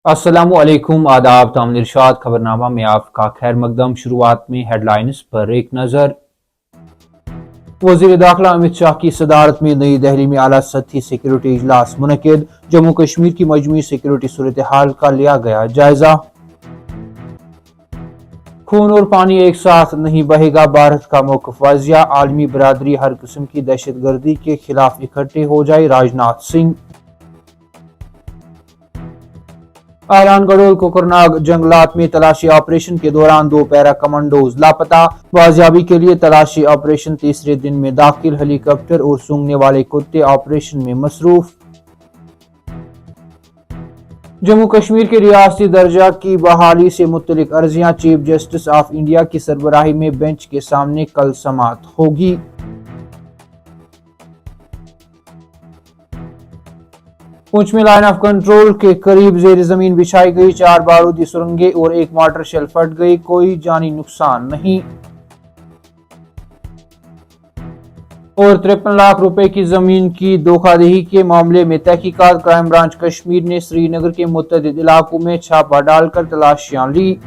अस्सलामु अलैकुम, आदाब, तामील इरशाद खबरनामा में आपका खैर मकदम। शुरुआत में हेडलाइंस पर एक नजर। वज़ीर दाखिला अमित शाह की सदारत में नई दिल्ली में आला सतही सिक्योरिटी इजलास मुनक्किद। जम्मू कश्मीर की मजमूई सिक्योरिटी सूरत हाल का लिया गया जायजा। खून और पानी एक साथ नहीं बहेगा, भारत का मौक़िफ़ वाज़िया। आलमी बरादरी हर किस्म की दहशत गर्दी के खिलाफ इकट्ठे हो जाए, राजनाथ सिंह। आलान गडोल कोकरनाग जंगलात में तलाशी ऑपरेशन के दौरान 2 पैरा कमांडोज लापता। बाजियाबी के लिए तलाशी ऑपरेशन तीसरे दिन में दाखिल। हेलीकॉप्टर और सूंघने वाले कुत्ते ऑपरेशन में मसरूफ। जम्मू कश्मीर के रियासती दर्जा की बहाली से मुतल्लिक अर्जियां चीफ जस्टिस ऑफ इंडिया की सरबराही में बेंच के सामने कल समाअत होगी। पुंछ में लाइन ऑफ कंट्रोल के करीब जेर जमीन बिछाई गई 4 बारूदी सुरंगें और एक वाटर शेल फट गई, कोई जानी नुकसान नहीं। और 53 लाख रुपए की जमीन की धोखाधड़ी के मामले में तहकीकात। क्राइम ब्रांच कश्मीर ने श्रीनगर के मुतअद्दिद इलाकों में छापा डालकर तलाशियां ली।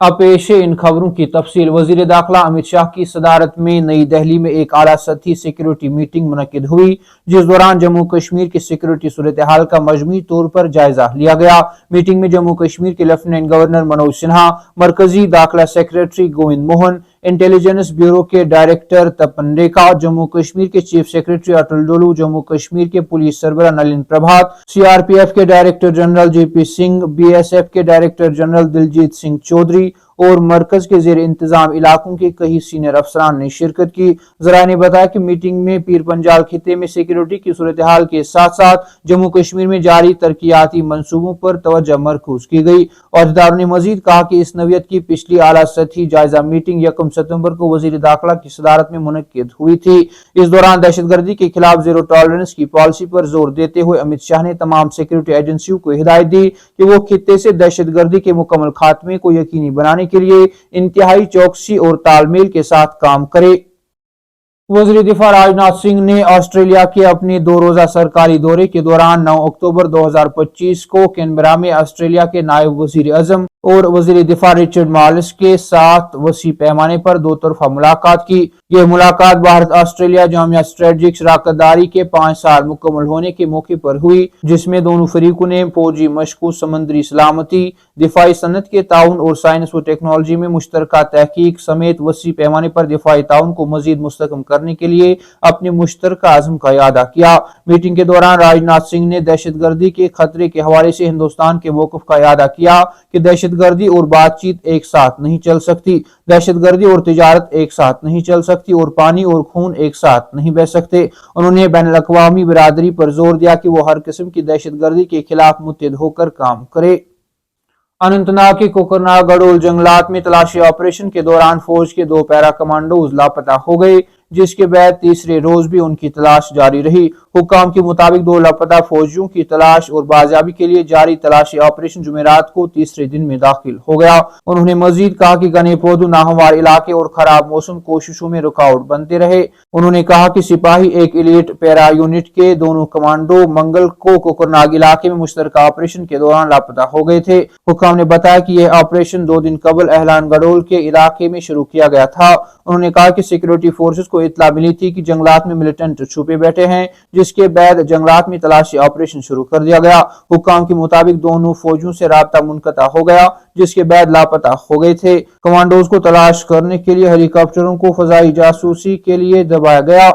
अब पेश है इन खबरों की तफसील। वजीर दाखिला अमित शाह की सदारत में नई दिल्ली में एक आला सतही सिक्योरिटी मीटिंग मुनक्किद हुई, जिस दौरान जम्मू कश्मीर की सिक्योरिटी सूरत हाल का मजमूई तौर पर जायजा लिया गया। मीटिंग में जम्मू कश्मीर के लेफ्टिनेंट गवर्नर मनोज सिन्हा, मरकजी दाखिला secretary Govind Mohan, intelligence bureau के डायरेक्टर तपन रेखा, जम्मू कश्मीर के चीफ सेक्रेटरी अटल डोलू, जम्मू कश्मीर के पुलिस सरबराह नलिन प्रभात, सीआरपीएफ के director general JP Singh, BSF के डायरेक्टर जनरल दिलजीत सिंह चौधरी और मरकज के जेर इंतजाम इलाकों के कई सीनियर अफसरान ने शिरकत की। जराये ने बताया कि मीटिंग में पीर पंजाल खिते में सिक्योरिटी की सूरत हाल के साथ साथ जम्मू कश्मीर में जारी तरक्याती मंसूबों पर तवज्जो मरकूज की गई। अहदेदारों ने मजीद कहा कि इस नौयत की पिछली आला सतही जायजा मीटिंग 1 सितंबर को वजीर दाखिला की सदारत में मुनक्किद हुई थी। इस दौरान दहशतगर्दी के खिलाफ जीरो टॉलरेंस की पॉलिसी पर जोर देते हुए अमित शाह ने तमाम सिक्योरिटी एजेंसियों को हिदायत दी कि वो खिते से दहशतगर्दी के मुकम्मल खात्मे को यकीनी बनाने के लिए इंतहाई चौकसी और तालमेल के साथ काम करे। वज़ीर दिफा राजनाथ सिंह ने ऑस्ट्रेलिया के अपने 2 रोजा सरकारी दौरे के दौरान 9 अक्टूबर 2025 को कैनबरा में ऑस्ट्रेलिया के नायब वज़ीर आज़म और वज़ीर दिफा रिचर्ड मार्लस के साथ वसी पैमाने पर 2 तरफा मुलाकात की। यह मुलाकात भारत ऑस्ट्रेलिया जामिया स्ट्रेटजिक शराकतदारी के 5 साल मुकम्मल होने के मौके पर हुई, जिसमें दोनों फरीकों ने फौजी मशकों, समुद्री सलामती, दिफाई सनत के ताउन और साइंस व टेक्नोलॉजी में मुश्तरका तहकीक समेत वसी पैमाने पर दिफाई ताउन को मजीद मुस्तकम करने के लिए अपने मुश्तरका आज़म का इयादा किया। मीटिंग के दौरान राजनाथ सिंह ने दहशतगर्दी के खतरे के हवाले से हिंदुस्तान के मौक़िफ़ का इयादा किया कि दहशतगर्दी और बातचीत एक साथ नहीं चल सकती, दहशतगर्दी और तिजारत एक साथ नहीं चल सकती और पानी और खून एक साथ नहीं बह सकते। उन्होंने बैनुल-अक़वामी बिरादरी पर जोर दिया कि वो हर किस्म की दहशतगर्दी के खिलाफ मुत्तहिद होकर काम करे। अनंतनाग के कोकरनाग गडोल जंगलात में तलाशी ऑपरेशन के दौरान फौज के 2 पैरा कमांडोज लापता हो गए, जिसके बाद तीसरे रोज भी उनकी तलाश जारी रही। हुक्काम के मुताबिक 2 लापता फौजियों की तलाश और बाजियाबी के लिए जारी तलाशी ऑपरेशन जुमेरात को तीसरे दिन में दाखिल हो गया। उन्होंने मजीद कहा कि घने पौधों, नाहमवार इलाके और खराब मौसम कोशिशों में रुकावट बनते रहे। उन्होंने कहा कि सिपाही एक एलीट पैरा यूनिट के दोनों कमांडो मंगल को कोकरनाग इलाके में मुश्तरका ऑपरेशन के दौरान लापता हो गए थे। हुक्काम ने बताया कि यह ऑपरेशन 2 दिन कबल अहलान गडोल के इलाके में शुरू किया गया था। उन्होंने कहा कि सिक्योरिटी फोर्सेस को इत्तला मिली थी कि जंगलात में मिलिटेंट छुपे बैठे हैं, जिसके बाद जंगलात में तलाशी ऑपरेशन शुरू कर दिया गया। हुक्काम के मुताबिक दोनों फौजों से राब्ता मुनक़ता हो गया, जिसके बाद लापता हो गए थे। कमांडोज को तलाश करने के लिए हेलीकॉप्टरों को फजाई जासूसी के लिए दबाया गया।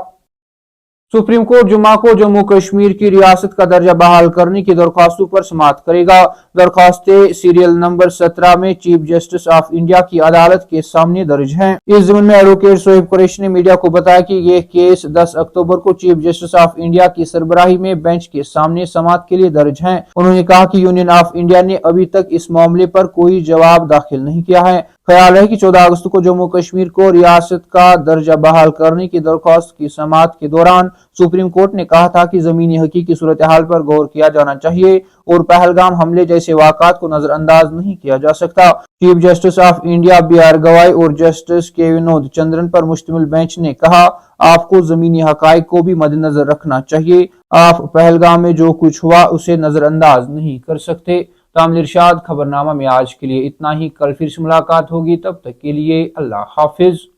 सुप्रीम कोर्ट जुमा को जम्मू कश्मीर की रियासत का दर्जा बहाल करने की दरख्वास्तों पर समाअत करेगा। दरख्वास्तें सीरियल नंबर 17 में चीफ जस्टिस ऑफ इंडिया की अदालत के सामने दर्ज हैं। इस ज़मीन में एडवोकेट शोएब कुरैशी ने मीडिया को बताया कि यह केस 10 अक्टूबर को चीफ जस्टिस ऑफ इंडिया की सरबराही में बेंच के सामने समाअत के लिए दर्ज हैं। उन्होंने कहा कि यूनियन ऑफ इंडिया ने अभी तक इस मामले पर कोई जवाब दाखिल नहीं किया है। خیال ہے کہ 14 اگست کو جموں کشمیر کو ریاست کا درجہ بحال کرنے کی درخواست کی سماعت کے دوران سپریم کورٹ نے کہا تھا کہ زمینی حقیقی صورتحال پر غور کیا جانا چاہیے اور پہلگام حملے جیسے واقعات کو نظر انداز نہیں کیا جا سکتا۔ Chief justice of India B R Gavai اور جسٹس کے ونود چندرن پر مشتمل بینچ نے کہا، آپ کو زمینی حقائق کو بھی مد نظر رکھنا چاہیے۔ آپ پہلگام میں جو کچھ ہوا اسے نظر انداز نہیں کر سکتے۔ تامل ارشاد خبرنامہ میں آج کے لیے اتنا ہی۔ کل پھر سے ملاقات ہوگی، تب تک کے لیے اللہ حافظ۔